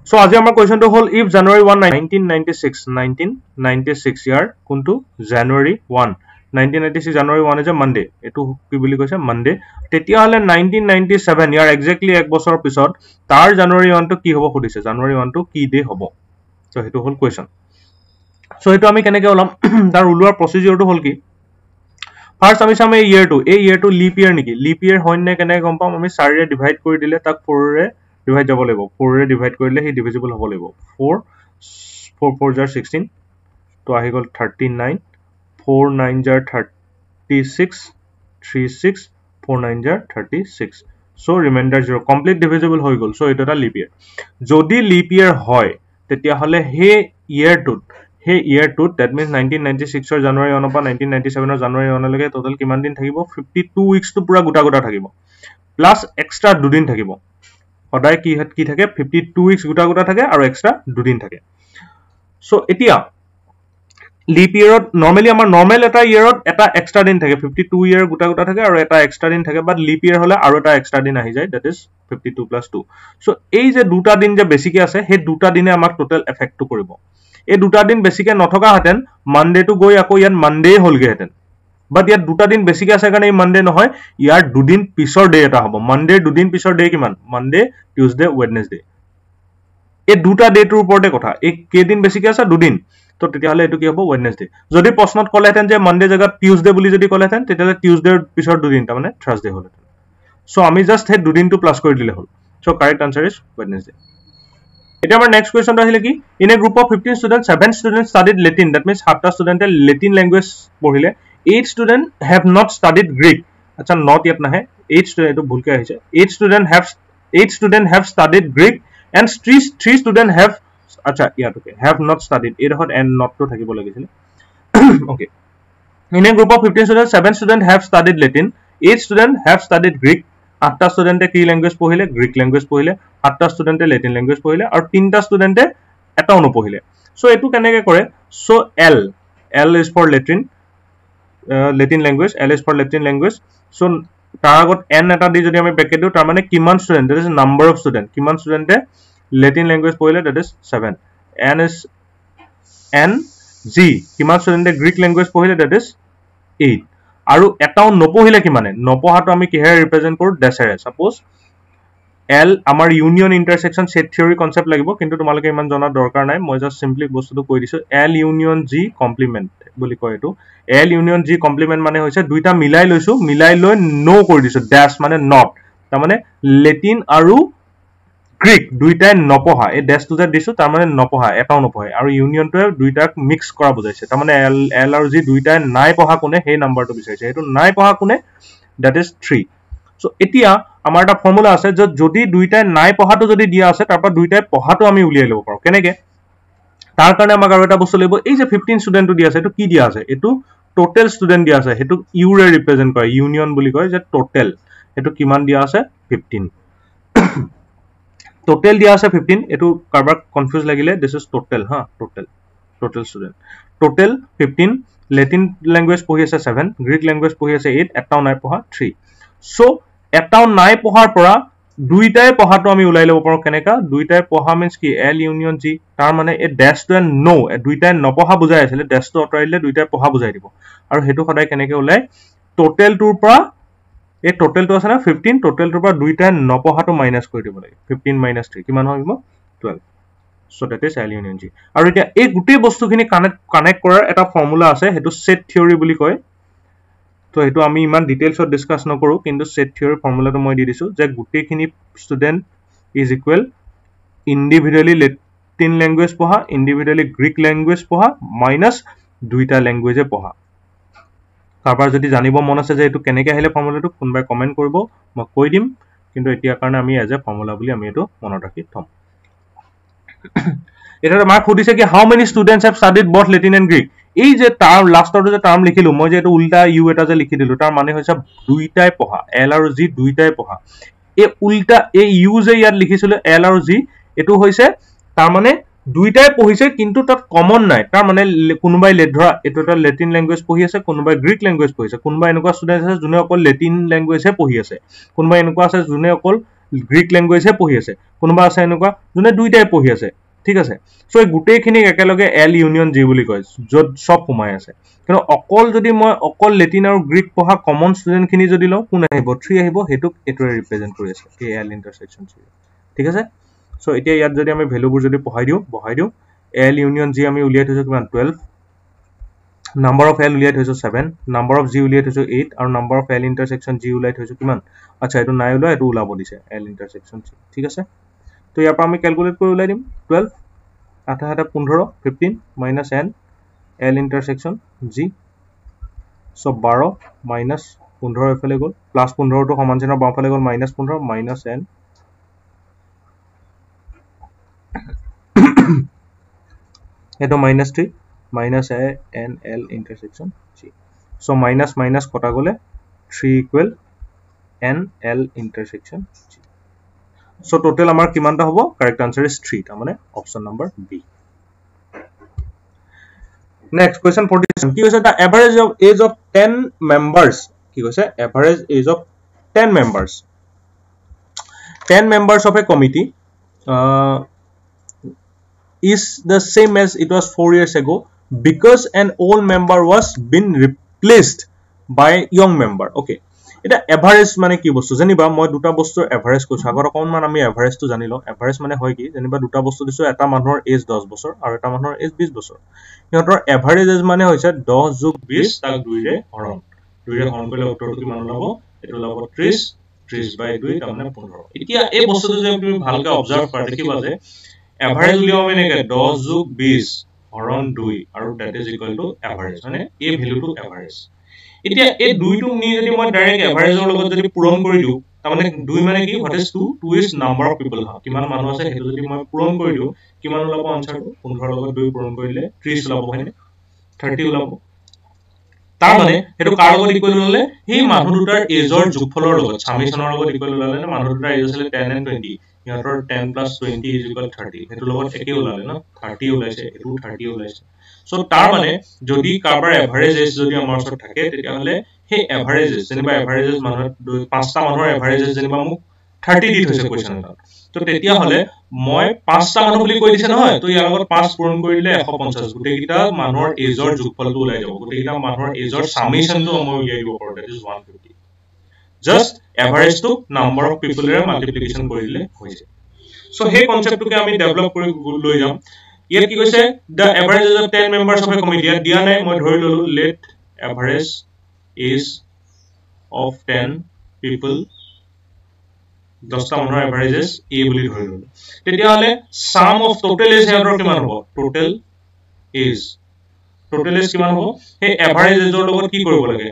So আজি আমাৰ কোৱেশ্চনটো হল if January 1 1996 ইয়াৰ কোনটো January 1 1996 January 1 is a Monday এটো কি বুলি কৈছে Monday তেতিয়া হলে 1997 ইয়াৰ এক্স্যাক্টলি এক বছৰ পিছত তাৰ January 1 টো কি হ'ব খুদিছে January 1 টো কি ডে হ'ব সো হেতু হল কোৱেশ্চন সো হেতু আমি কেনেকে ওলাম তাৰ উলোৱাৰ প্ৰসিডিউৰটো হল কি ফাৰ্স্ট আমি চাম এই ইয়াৰটো লিপ ইয়াৰ নেকি লিপ ইয়াৰ হয় নে কেনে গম পাম আমি 4 ৰে ডিভাইড কৰি দিলে তাক 4 ৰে ডিভাইড যাব লাগিব 4 ৰে ডিভাইড কৰিলে হি ডিভিজিবল হ'ব লাগিব 4 4 jar 16 তো আহি গল 39 4 9 jar 36 36 4 9 jar 36 so remainder 0 complete divisible হৈ গল so এটা এটা লিপ ইয়াৰ যদি লিপ ইয়াৰ হয় তেতিয়া হলে হে ইয়াৰটোত that means 1996 ৰ জানুৱাৰী 1 পৰা 1997 ৰ জানুৱাৰী 1 লৈকে টোটাল কিমান দিন থাকিব 52 উইকস তো পুৰা গুটা থাকিব প্লাস এক্সট্ৰা দুদিন থাকিব সদায় কি থাকে 52 উইকস গুটা থাকে আৰু এক্সট্ৰা দুদিন থাকে সো এতিয়া লিপ ইয়াৰত নৰমালি আমাৰ নৰমাল এটা ইয়াৰত এটা এক্সট্ৰা দিন থাকে 52 ইয়াৰ গুটা থাকে আৰু এটা এক্সট্ৰা দিন থাকে বাট লিপ ইয়াৰ হলে আৰু এটা এক্সট্ৰা দিন আহি যায় that is 52 + 2 সো এই যে দুটা দিন যে বেছিকে আছে হে দুটা দিনে আমাক টোটাল এফেক্টটো কৰিব এই দুটা দিন বেছিকে নথকা হেতেন মানডে টু গৈ আকৌ ইয়াত মানডে হলগে হেতেন বাট ইয়াত দুটা দিন বেছিকে আছে কাৰণে এই মানডে নহয় ইয়াৰ দুদিন পিছৰ ডে এটা হ'ব মানডে দুদিন পিছৰ ডে কিমান মানডে টিউজডে ওয়েডনেসডে এই দুটা ডেটোৰ ওপৰতে কথা এই কেদিন বেছিকে আছে দুদিন তো তেতিয়া হলে এটো কি হ'ব ওয়েডনেসডে যদি প্ৰশ্নত কলেহেতেন যে মানডে জায়গাত টিউজডে বুলি যদি কলেহেতেন তেতিয়া হলে টিউজডেৰ পিছৰ দুদিন তাৰ মানে থাৰ্সডে হলহেতেন সো আমি জাস্ট হে দুদিনটো প্লাস কৰি দিলে হল so correct answer is Wednesday এটা আমাৰ নেক্সট কোৱেশ্চনটো আহিলে কি in a group of 15 students 7 students studied Latin that means 7টা স্টুডেন্টে ল্যাটিন ল্যাঙ্গুৱেজ পঢ়িলে 8 student have not studied Greek আচ্ছা নট ইয়াত নাহে 8 স্টুডেন্ট এটো ভুলকে আহিছে 8 student have studied Greek and 3 student have আচ্ছা ইয়াত ওকে হ্যাভ নট স্টাডিড এর হট এন্ড নট তো থাকিব লাগিছিল okay in a group of 15 students 7 student have studied Latin 8 student have studied Greek 8টা স্টুডেন্টে কি ল্যাঙ্গুৱেজ পঢ়িলে গ্ৰীক ল্যাঙ্গুৱেজ পঢ়িলে 8টা স্টুডেন্টে ল্যাটিন ল্যাঙ্গুৱেজ পঢ়িলে আৰু 3টা স্টুডেন্টে এটাও নপঢ়িলে সো এটো কেনেকে কৰে so L is for Latin language L is for Latin language so তাৰ আগত n এটা দি যদি আমি ব্ৰেকেট দিও তাৰ মানে কিমান student that is number of student কিমান স্টুডেন্টে Latin language পঢ়িলে that is 7 n is n g কিমান স্টুডেন্টে Greek language পঢ়িলে that is 8 আৰু এটাও নপঢ়িলে কিমানে নপঢ়াটো আমি কিহে ৰিপ্ৰেজেন্ট কৰো ডেছেৰে সাপোজ L আমাৰ ইউনিয়ন ইন্টাৰসেকশন সেট থিওৰি কনসেপ্ট লাগিব কিন্তু তোমালোকে ইমান জনা দৰকাৰ নাই মই জাস্ট সিম্পলি বস্তুটো কৈ দিছো L ইউনিয়ন G কমপ্লিমেন্ট বুলি কয় এটো L ইউনিয়ন G কমপ্লিমেন্ট মানে হৈছে দুইটা মিলাই লৈছো মিলাই লৈ নো কৰি দিছো ড্যাশ মানে নট তাৰ মানে ল্যাটিন আৰু গ্ৰীক দুইটাই নপঢ়া এই ড্যাশটো যে দিছো তাৰ মানে নপঢ়া এটাও নপঢ়ে আৰু ইউনিয়নটোৱে দুইটাক মিক্স কৰা বুজাইছে তাৰ মানে L আৰু G দুইটাই নাই পঢ়া কোনে সেই নাম্বাৰটো বিচাৰিছে এটো নাই পঢ়া কোনে that is 3 সো এতিয়া আমাৰ এটা ফৰ্মুলা আছে যে যদি দুইটাই নাই পঢ়াটো যদি দিয়া আছে তাৰ পৰা দুইটাই পঢ়াটো আমি উলিয়াই লব পাৰো কেনেকে তাৰ কাৰণে আমাক আৰু এটা বস্তু লাগিব এই যে 15 স্টুডেন্টটো দিয়া আছে এটো কি দিয়া আছে এটো টোটাল স্টুডেন্ট দিয়া আছে হেতু ইউ ৰে ৰিপ্ৰেজেন্ট কৰে ইউনিয়ন বুলি কয় যে টোটাল এটো কিমান দিয়া আছে 15 টোটাল দিয়া আছে 15 এটো কাৰবাৰ কনফিউজ লাগিলে দিস ইজ টোটাল হা total student total 15 Latin language পঢ়ি আছে 7 গ্ৰীক ল্যাঙ্গুৱেজ পঢ়ি আছে 8 এটাও নাই পঢ়া 3 সো এটাও নাই পঢ়াৰ পৰা দুইটাই পঢ়াটো আমি উলাই লব পাৰো কেনেকা দুইটাই পঢ়া মিন্স কি L ইউনিয়ন G তাৰ মানে এ ড্যাশ টু নো দুইটাই নপঢ়া বুজাই আছিল ড্যাশটো অতৰাইলে দুইটাই পঢ়া বুজাই দিব আৰু হেতু সদায় কেনেকে উলাই টোটালটোৰ পৰা এই টোটালটো আছে না 15 টোটালটোৰ পৰা দুইটাই নপঢ়াটো মাইনাস কৰি দিব লাগে 15 - 3 কিমান হ'ব 12 so that is L union G আৰু এতিয়া এই গুটেই বস্তুখিনি কানেক্ট কৰাৰ এটা ফৰ্মুলা আছে হেতু সেট থিওৰি বুলি কয় তো হেতু আমি ইমান ডিটেইলছত ডিসকাস নকৰো কিন্তু সেট থিওৰি ফৰ্মুলাটো মই দি দিছো যে গুটেইখিনি student is equal individually Latin language পঢ়া ইন্ডিভিজুয়ালি গ্ৰীক ল্যাঙ্গুৱেজ পঢ়া মাইনাস দুইটা ল্যাঙ্গুৱেজে পঢ়া কাৰবাৰ যদি জানিব মন আছে যে এটো কেনেকে আহিলে ফৰ্মুলাটো কোনবাই কমেন্ট কৰিব মই কৈ দিম কিন্তু এতিয়া কাৰণে আমি এজ এ ফৰ্মুলা বুলি আমি এটো মনত ৰাখি থম এটা মাৰ্ক খুদিছে কি how many students have studied both Latin and Greek এই যে টার্ম লাস্টটো যে টার্ম লিখিলো মই যে এটো উল্টা ইউ এটা যে লিখি দিলো তাৰ মানে হৈছে দুইটাই পঢ়া L আৰু G দুইটাই পঢ়া এই উল্টা এই ইউ যে ইয়াত লিখিছিল L আৰু G এটো হৈছে তাৰ মানে দুইটাই পঢ়িছে কিন্তু তাত কমন নাই তাৰ মানে কোনবাই ধৰা এটোটা ল্যাটিন ল্যাঙ্গুৱেজ পঢ়ি আছে কোনবাই গ্ৰীক ল্যাঙ্গুৱেজ পঢ়িছে কোনবাই এনেকুৱা স্টুডেন্ট আছে যোনে অকল ল্যাটিন ল্যাঙ্গুৱেজে পঢ়ি আছে কোনবাই এনেকুৱা আছে যোনে অকল গ্ৰীক ল্যাঙ্গুৱেজে পঢ়ি আছে কোনোবা আছে এনেকুৱা যোনে দুইটাই পঢ়ি আছে ঠিক আছে সো এই গোটেইখিনি একেলগে এল ইউনিয়ন জি বুলি কয় য'ত সব সোমাই আছে কিন্তু অকল যদি মই অকল লেটিন আৰু গ্ৰীক পঢ়া কমন ষ্টুডেণ্টখিনি যদি লওঁ কোন আহিব 3 আহিব হেতুক এটোৱে ৰিপ্ৰেজেন্ট কৰি আছে এই এল ইন্টাৰসেকশন জি ঠিক আছে সো এতিয়া ইয়াত যদি আমি ভ্যালুবোৰ যদি বহাই দিও এল ইউনিয়ন জি আমি উলিয়াই থৈছো কিমান 12 number of L উলিয়াই থৈছো 7 number of G উলিয়াই থৈছো 8 আৰু number of L intersection G উলিয়াই থৈছো কিমান আচ্ছা এটো নাই উলিয়াই এটো উলাব দিছে L intersection G ঠিক আছে তো ইয়াৰ পৰা আমি ক্যালকুলেট কৰি উলাই দিম 12 8 8 15 15 minus N L intersection G so 12 minus 15 এফালে গল প্লাস 15 টো সমান চিহ্ন বাওঁফালে গল minus 15 minus N এটো minus 3 minus A N L intersection G. So minus minus kota gole 3 equal N L intersection G. So total amar kiman ta hobo correct answer is 3 ta mane option number B. Next question 47 ki hoise the average of age of 10 members ki hoise average age of 10 members 10 members of a committee is the same as it was 4 years ago because an old member was been replaced by young member okay এটা average মানে কি বস্তু জানিবা মই দুটা বস্তুৰ average কৈছো আগৰ অকনমান আমি এভাৰেজ তো জানিলো এভাৰেজ মানে হয় কি জানিবা দুটা বস্তু দিছো এটা মানুহৰ এজ 10 বছৰ আৰু এটা মানুহৰ এজ 20 বছৰ ইহঁতৰ এভাৰেজ এজ মানে হৈছে 10 যোগ 20 তাক 2 ৰে হৰণ কৰিলে উত্তৰটো কিমান ওলাব এটো ওলাব 30 30 বাই 2 তাৰ মানে 15 এতিয়া এই বস্তুটো যদি তুমি ভালকৈ অবজাৰ্ভ কৰা দেখিবা যে এভাৰেজ উলিয়াও মানে 10 যোগ 20 হৰণ 2 আৰু that is equal to average মানে এই ভ্যালুটো এভাৰেজ এতিয়া এই 2 টো নি যদি মই ডাইৰেক্ট এভাৰেজৰ লগত যদি পূৰণ কৰি দিও তাৰ মানে 2 মানে কি what is 2 2 is number of people কিমান মানুহ আছে হেতু যদি মই পূৰণ কৰি দিও কিমান ওলাব আনসাৰটো 15 লগত 2 পূৰণ কৰিলে 30 ওলাব হয়নে 30 ওলাব তাৰ মানে হেতু কাৰ লগত ইকুৱেল হলে এই মানুহ দুটাৰ এজৰ যোগফলৰ লগত সামেশনৰ লগত ইকুৱেল হলে না মানুহ দুটাৰ এজ আছিল 10 and 20 ইহঁতৰ 10 plus 20 is equal 30 হেতু লগত একে ওলালে না 30 ওলাইছে এটু 30 ওলাইছে সো তাৰ মানে যদি কাৰবাৰ এভাৰেজ এজ যদি আমাৰ ওচৰত থাকে তেতিয়া হলে হে এভাৰেজ যেনিবা এভাৰেজ মানুহ পাঁচটা মানুহৰ এভাৰেজ যেনিবা মোক 30 দি থৈছে কোৱেশ্চন এটা তো তেতিয়া হলে মই পাঁচটা মানুহ বুলি কৈ দিছে নহয় তো ইয়াৰ লগত 5 পূৰণ কৰিলে 150 গুটেকিটা মানুহৰ এজৰ যোগফলটো ওলাই যাব গুটেকিটা মানুহৰ এজৰ সামেশনটো মই উলিয়াই দিব পাৰো that is 150 just average to number of people ৰে multiplication কৰিলে হৈ যায় so হে কনসেপ্টটোকে আমি ডেভেলপ কৰি লৈ যাম ইয়াত কি কৈছে the average age of 10 members of a committee দিয়া নাই মই ধৰি ললো let average age of 10 people 10টা মানুহৰ average age a বুলি ধৰি ললো তেতিয়া হলে sum of total age হেতৰ কিমান হ'ব total age কিমান হ'ব হে average age ৰ লগত কি কৰিব লাগে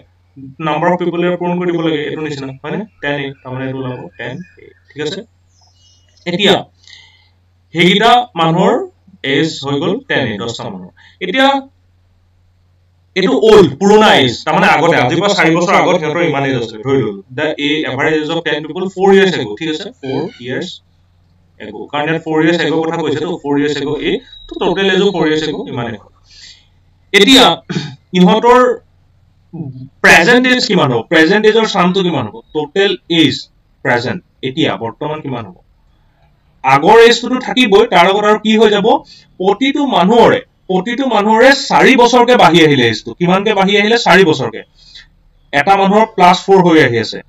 number of people ৰ পূৰণ কৰিব লাগে এটো নিচিনা হয়নে 10 তাৰ মানে এটো ওলাব 10 ঠিক আছে এতিয়া হেগিটা মানুহৰ এজ হৈ গল 10 10টা মানুহৰ এতিয়া এটো ওল্ড পুৰণা এজ তাৰ মানে আগতে আজি পৰা 4 বছৰ আগত হেতৰ ইমান এজ আছিল ধৰি ললো the average age of 10 people 4 years ago ঠিক আছে 4 years ago কাৰণ 4 years ago কথা কৈছে তো 4 years ago এ তো টোটাল এজ 4 years ago ইমানে হ'ল এতিয়া ইহঁতৰ present age কিমান হ'ব present age ৰ সামটো কিমান হ'ব total age present এতিয়া বৰ্তমান কিমান হ'ব আগৰ এজটো থাকিবই তাৰ লগত আৰু কি হৈ যাব প্ৰতিটো মানুহৰে 4 বছৰকে বাঢ়ি আহিলে এজটো কিমানকে বাঢ়ি আহিলে 4 বছৰকে এটা মানুহৰ +4 হৈ আহি আছে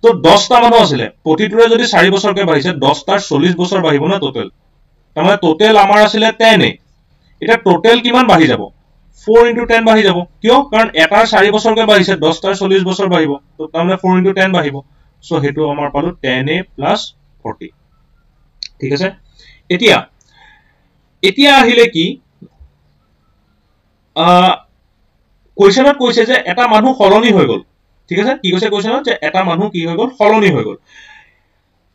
তো 10টা মানুহ আছিল প্ৰতিটোৰে যদি 4 বছৰকে বাঢ়িছে 10টাৰ 40 বছৰ বাঢ়িব না টোটাল তাৰমানে টোটাল আমাৰ আছিল 10 এটা টোটাল কিমান বাঢ়ি যাব 4 into 10 বাঢ়ি যাব কিয় কাৰণ এটাৰ 4 বছৰকে বাঢ়িছে 10টাৰ 40 বছৰ বাঢ়িব তো তাৰমানে 4 into 10 বাঢ়িব সো হেতু আমাৰ পালো 10a + 40 ঠিক আছে এতিয়া আহিলে কি কোৱেশ্চনত কৈছে যে এটা মানুহ খলনি হৈ গল ঠিক আছে কি কৈছে কোৱেশ্চনত যে এটা মানুহ কি হৈ গল খলনি হৈ গল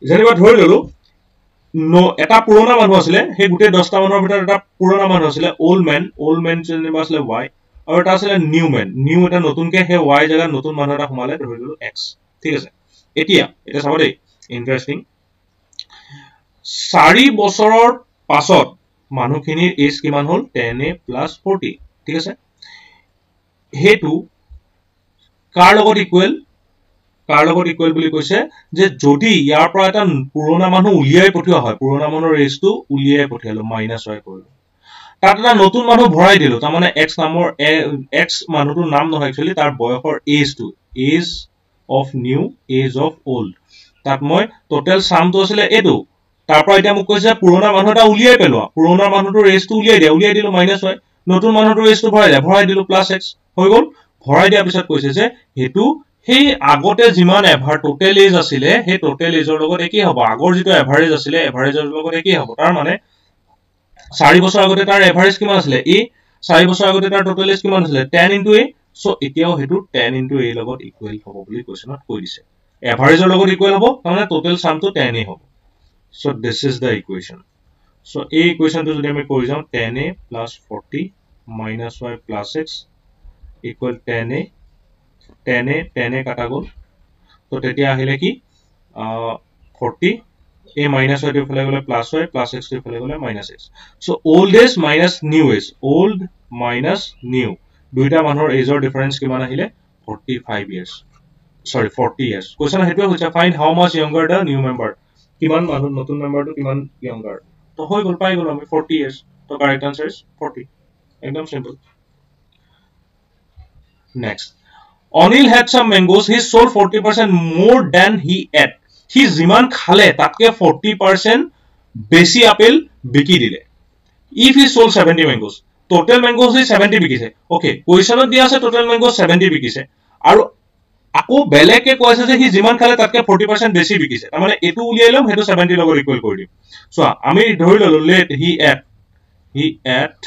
যেনিবা ধৰি ললো এটা পুৰণা মানুহ আছিল হে গুটে 10টা মানুহৰ ভিতৰত এটা পুৰণা মানুহ আছিল ওল্ড ম্যান যেনিবা আছিল y আৰু এটা আছিল নিউ এটা নতুনকে হে y জায়গা নতুন মানুহ এটা সোমালে ধৰি ললো x ঠিক আছে এতিয়া চাব দেই ইন্টাৰেষ্টিং 4 বছৰৰ পাছত মানুহখিনিৰ এজ কিমান হ'ল 10a + 40 ঠিক আছে হেতু কাৰ লগত ইকুৱেল কাৰ লগত ইকুৱেল বুলি কৈছে যে যদি ইয়াৰ পৰা এটা পুৰণা মানুহ উলিয়াই পঠিওৱা হয় পুৰণা মানুহৰ এজটো উলিয়াই পঠিয়ালো -y কৰিলো তাত এটা নতুন মানুহ ভৰাই দিলো তাৰ মানে x নামৰ x মানুহটোৰ নাম নহয় একচুয়ালি তাৰ বয়সৰ এজটো age of new age of old তাত মই টোটাল সামটো আছিল এটো তাৰ পৰা এটা মোক কৈছে পুৰণা মানুহ এটা উলিয়াই পেলোৱা পুৰণা মানুহটোৰ এজটো উলিয়াই দিলো -y নতুন মানুহটোৰ এজটো ভৰাই দিলো +x হৈ গল ভৰাই দিয়াৰ পিছত কৈছে যে হেতু সেই আগতে যিমান এভাৰ টোটাল এজ আছিল সেই টোটাল এজৰ লগত একেই হ'ব আগৰ যেটো এভাৰেজ আছিল এভাৰেজৰ লগত একেই হ'ব তাৰ মানে 4 বছৰ আগতে তাৰ এভাৰেজ কিমান আছিল a 4 বছৰ আগতে তাৰ টোটাল এজ কিমান আছিল 10 * a সো এতিয়াও হেতু 10 * a লগত ইকুৱেল হ'ব বুলি কোৱেশ্চনত কৈ দিছে এভাৰেজৰ লগত ইকুৱেল হ'ব মানে টোটাল সামটো 10 এ হ'ব so this is the equation so এই ইকুৱেশনটো যদি আমি কৰি যাও 10a + 40 - y + x equal 10a 10a কাটা গল তো তেতিয়া আহিলে কি 40 a minus y to ফেলে গলে +y + x to ফেলে গলে -x so old age minus new age old minus new দুইটা মানুহৰ এজৰ ডিফাৰেন্স কিমান আহিলে 45 years sorry 40 years কোৱেশ্চন হেতু হৈছে find how much younger the new member কিমান মানুহ নতুন মেম্বাৰটো কিমান younger তো হৈ গল পাই গল আমি 40 years তো কারেক্ট আনসার ইজ 40 একদম simple next Anil had some mangoes he sold 40% more than he ate he jiman khale tatke 40% বেছি আপেল বিকি দিলে if he sold 70 mangoes total mangoes he 70 বিকিছে okay কোৱেশ্চনত দিয়া আছে total mangoes 70 বিকিছে আৰু আকো বেলেকে কৈছে যে হি জিমান খালে তাতকে 40% বেছি বিকিছে তাৰ মানে এটো উলিয়াই লম হেতু 70 লগত ইকুৱেল কৰি দিম সো আমি ধৰি ললো let he ate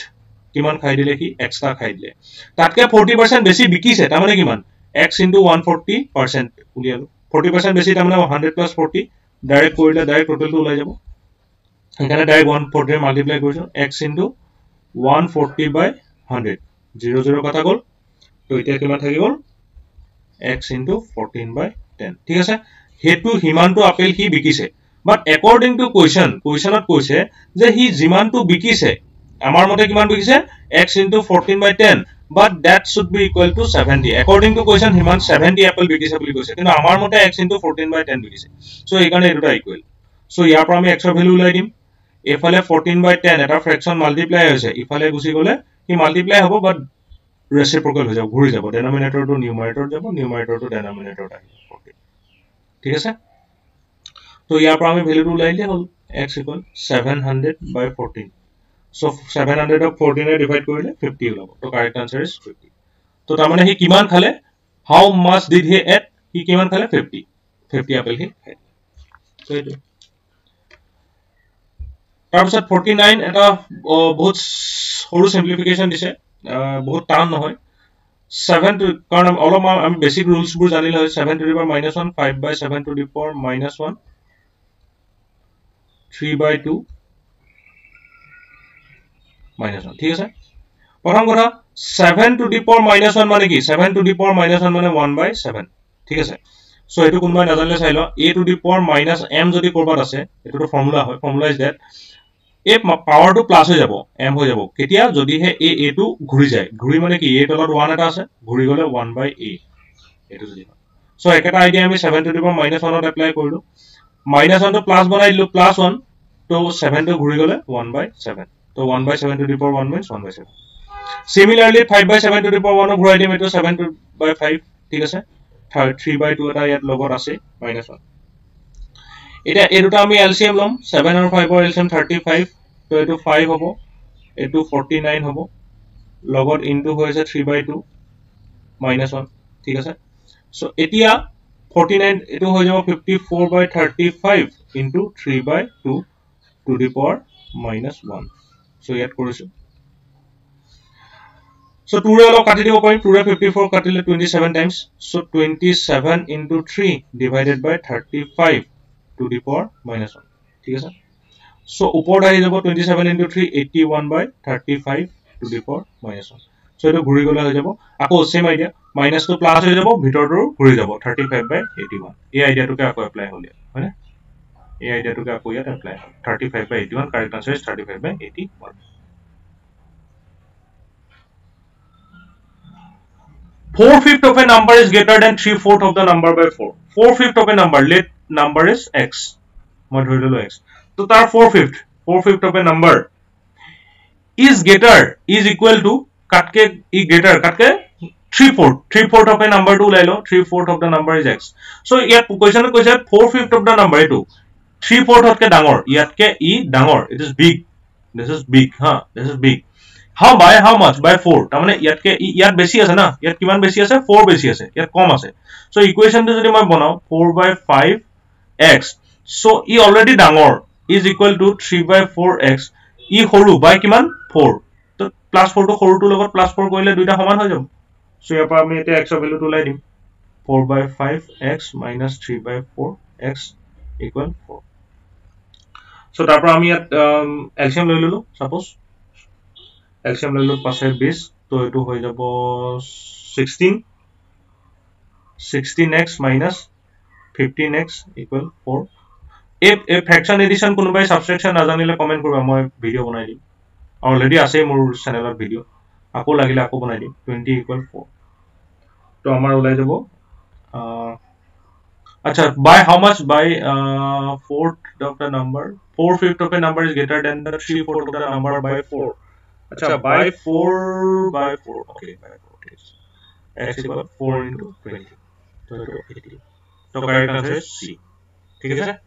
কিমান খাই দিলে কি এক্সট্ৰা খাই দিলে তাতকে 40% বেছি বিকিছে তাৰ মানে কিমান x into 140% উলিয়ালো 40% বেছি তাৰ মানে 100 + 40 ডাইৰেক্ট কৰিলে ডাইৰেক্ট টোটালটো ওলাই যাব এখানে ডাইৰেক্ট 140 মাল্টিপ্লাই কৰিছো x into 140/100 0 0 কাটা গল তো এতিয়া কিমান থাকি গল x into 14/10 ঠিক আছে হেতু হিমানটো আপেল হি বিকিছে বাট according to কোৱেশ্চনত কৈছে যে হি জিমানটো বিকিছে আমাৰ মতে কিমান বিকিছে x into 14/10 but that should be equal to 70 according to question himan 70 apple বিকিছে বুলি কৈছে কিন্তু আমাৰ মতে x into 14/10 বিকিছে সো এই কাৰণে এটা ইকুৱেল সো ইয়াৰ পৰা আমি x ৰ ভ্যালু উলাই দিম এফালে 14/10 এটা ফ্ৰেকশন মাল্টিপ্লাই হৈছে ইফালে গুছি গলে কি মাল্টিপ্লাই হ'ব বাট ৰেচিপ্ৰকেল হৈ যাব ঘুৰি যাব ডেনোমিনেটৰ টু নিউমাৰেটৰ যাব নিউমাৰেটৰ টু ডেনোমিনেটৰ আহিব ঠিক আছে তো ইয়াৰ পৰা আমি ভ্যালুটো উলাই দিলে হল x equal 700/14 so 700 of 14 A divide কৰিলে 50 ওলাব তো কাৰেক্ট আনসাৰ ইজ 50 তো তাৰ মানে হি কিমান খালে how much did he eat হি কিমান খালে 50 আপেল হি খালে তো এটো তাৰপিছত 49 এটা বহুত সৰু সিম্পলিফিকেশন দিছে বহুত টান নহয় 7 to কাৰণ অলপ আমি বেসিক ৰুলস বোৰ জানিলে হয় 7 to the power -1 5/7 to the power -1 3/2 -1 ঠিক আছে প্ৰথম কথা 7 to the power -1 মানে কি 7 to the power -1 মানে 1/7 ঠিক আছে সো এটো কোনবাই নাজানিলে চাই ল a to the power -m যদি কৰবাত আছে এটো ফৰ্মুলা হয় formula is that a power two plus হৈ যাব m হৈ যাব কেতিয়া যদি হে a টো ঘুৰি যায় ঘুৰি মানে কি a তলত 1 এটা আছে ঘুৰি গলে 1/a এটো যদি সো একটা আইডিয়া আমি 7 to the power -1 to apply কৰিলো -1 টো প্লাস বনাই দিলো +1 তো 7 টো ঘুৰি গলে 1/7 তো 1/7 to the power 1 means 1/7 similarly 5/7 to the power 1 ঘুৰাই দিম এটো 7/5 ঠিক আছে 3/2 এটা ইয়াত লগত আছে -1 এটা এই দুটা আমি এলসিএম লম 7 আৰু 5 ৰ এলসিএম 35 তো এটো 5 হ'ব এটো 49 হ'ব লগত ইনটু হৈছে 3/2 -1 ঠিক আছে সো এতিয়া 49 এটো হৈ যাব 54/35 into 3/2 to the power -1 so ইয়াত কৰিছো সো 2 ৰে অলপ কাটি দিব পাৰিম 2 ৰে 54 কাটিলে 27 times so 27 into 3 divided by 35 to the power -1 ঠিক আছে সো ওপৰত আহি যাব 27 into 3 81/35 to the power -1 so এটো ঘুৰি গলে হৈ যাব আকৌ same idea minus two plus হৈ যাব ভিতৰটো ঘুৰি যাব 35/81 এই আইডিয়াটোকে আকৌ এপ্লাই হল হয়নে এই আইডিয়াটোকে আকৌ ইয়াত apply hall 35/81 correct answer is 35/81 4/5 of a number is greater than 3/4 of the number by 4. 4/5 of a number, let number is x. মই ধৰি ললো x. So তাৰ 4/5 of a number is greater, is equal to katke is greater katke 3/4 of a number to ওলাই লো 3/4 of the number is x. So ইয়াত question কৈছে 4/5 of the number এটো 3/4 হতকে ডাঙৰ ইয়াতকে ই ডাঙৰ, it is big, this is big, this is big. How by how much? By 4. তাৰমানে ইয়াতকে ইয়াত বেছি আছে না, ইয়াত কিমান বেছি আছে 4 বেছি আছে, ইয়াত কম আছে. So equation টো যদি মই বনাও 4/5x, so ই already ডাঙৰ is equal to 3/4x, ই সৰু by কিমান 4. তো প্লাস 4 টো সৰুটোৰ লগত প্লাস 4 কৰিলে দুইটা সমান হৈ যাব. So ইয়াৰ পৰা আমি এতিয়া x ৰ ভ্যালুটো ওলাই দিম 4/5x minus 3/4x equal 4. So তাৰ পৰা আমি ইয়াত LCM লৈ ললো, suppose LCM লৈ ললো 5 20, তো এটো হৈ যাব 16x minus 15x equal 4. A fraction addition কোনোবাই subtraction নাজানিলে কমেন্ট কৰিবা, মই ভিডিও বনাই দিম, অলৰেডি আছে মোৰ চেনেলত ভিডিও, আকৌ লাগিলে আকৌ বনাই দিম. 20 equal 4. তো আমাৰ ওলাই যাব আচ্ছা by how much? By 4th of the number, 4/5 of a number is greater than the 3/4 of the number by 4. Acha by 4/4, okay, by 4 is x equal 4 into 20. So correct answer is C. ठीक है sir.